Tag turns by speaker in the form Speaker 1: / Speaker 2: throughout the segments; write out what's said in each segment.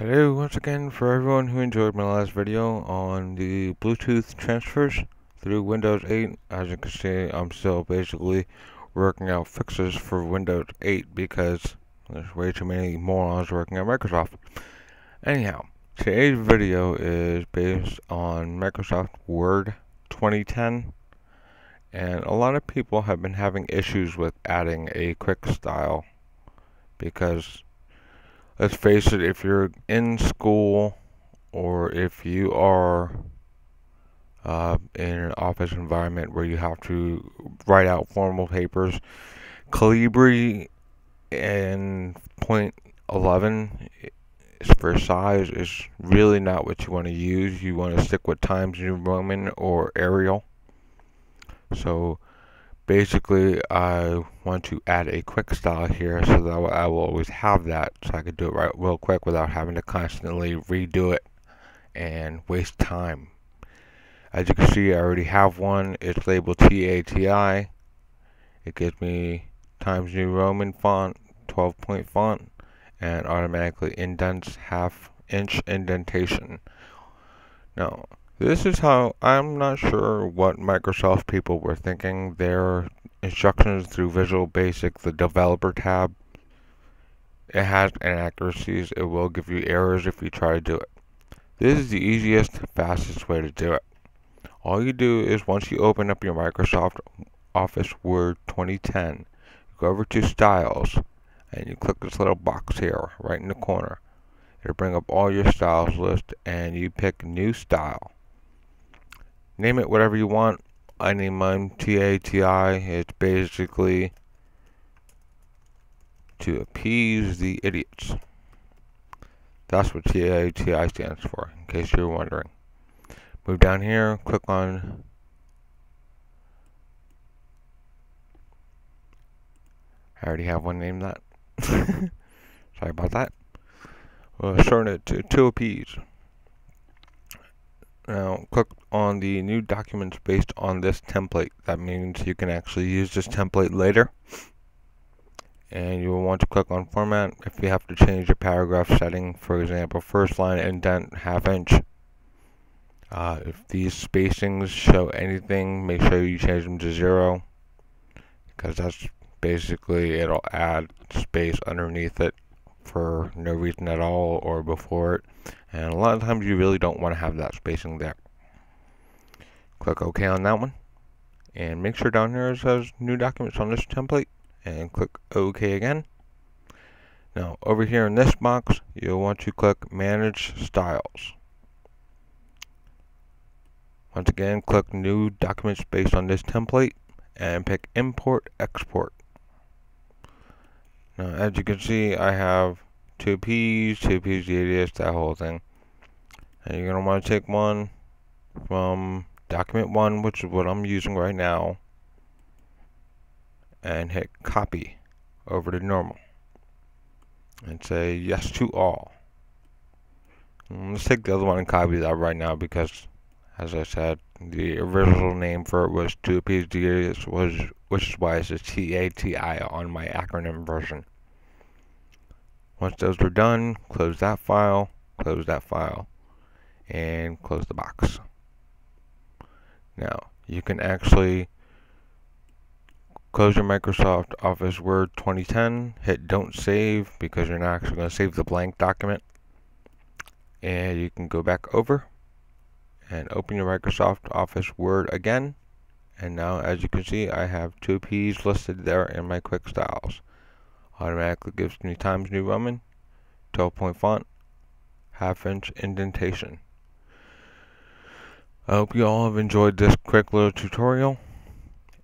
Speaker 1: Hello once again for everyone who enjoyed my last video on the Bluetooth transfers through Windows 8. As you can see, I'm still basically working out fixes for Windows 8 because there's way too many morons working at Microsoft. Anyhow, today's video is based on Microsoft Word 2010, and a lot of people have been having issues with adding a QuickStyle because, let's face it, if you're in school or if you are in an office environment where you have to write out formal papers, Calibri and point 11 for size is really not what you want to use. You want to stick with Times New Roman or Arial. So basically, I want to add a QuickStyle here so that I will always have that, so I can do it right real quick without having to constantly redo it and waste time. As you can see, I already have one. It's labeled TATI. It gives me Times New Roman font, 12-point font, and automatically indents half-inch indentation. Now, this is how, I'm not sure what Microsoft people were thinking. Their instructions through Visual Basic, the developer tab, it has inaccuracies. It will give you errors if you try to do it. This is the easiest, fastest way to do it. All you do is, once you open up your Microsoft Office Word 2010, you go over to Styles, and you click this little box here, right in the corner. It'll bring up all your styles list, and you pick New Style. Name it whatever you want. I name mine TATI. It's basically to appease the idiots. That's what TATI stands for, in case you're wondering. Move down here, click on I already have one named that. Sorry about that. We'll shorten it to appease. Now, click on the new documents based on this template. That means you can actually use this template later. And you will want to click on Format if you have to change your paragraph setting. For example, first line indent half-inch. If these spacings show anything, make sure you change them to 0, because that's basically, it'll add space underneath it for no reason at all or before it, and a lot of times you really don't want to have that spacing there. Click OK on that one, and make sure down here it says new documents on this template, and click OK again. Now over here in this box, you'll want to click Manage Styles. Once again, click New Documents based on this template and pick Import Export. Now, as you can see, I have 2Ps radius, that whole thing. And you're going to want to take one from document 1, which is what I'm using right now, and hit Copy over to normal. And say Yes to all. And let's take the other one and copy that right now because, as I said, the original name for it was 2Ps, which is why it says TATI on my acronym version. Once those are done, close that file, and close the box. Now, you can actually close your Microsoft Office Word 2010, hit Don't Save because you're not actually going to save the blank document, and you can go back over and open your Microsoft Office Word again, and now, as you can see, I have 2Ps listed there in my QuickStyles. Automatically gives me Times New Roman, 12-point font, half-inch indentation. I hope you all have enjoyed this quick little tutorial,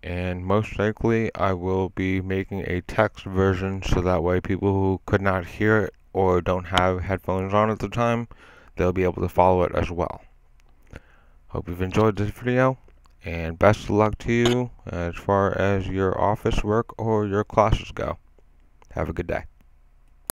Speaker 1: and most likely I will be making a text version so that way people who could not hear it or don't have headphones on at the time, they'll be able to follow it as well. Hope you've enjoyed this video, and best of luck to you as far as your office work or your classes go. Have a good day.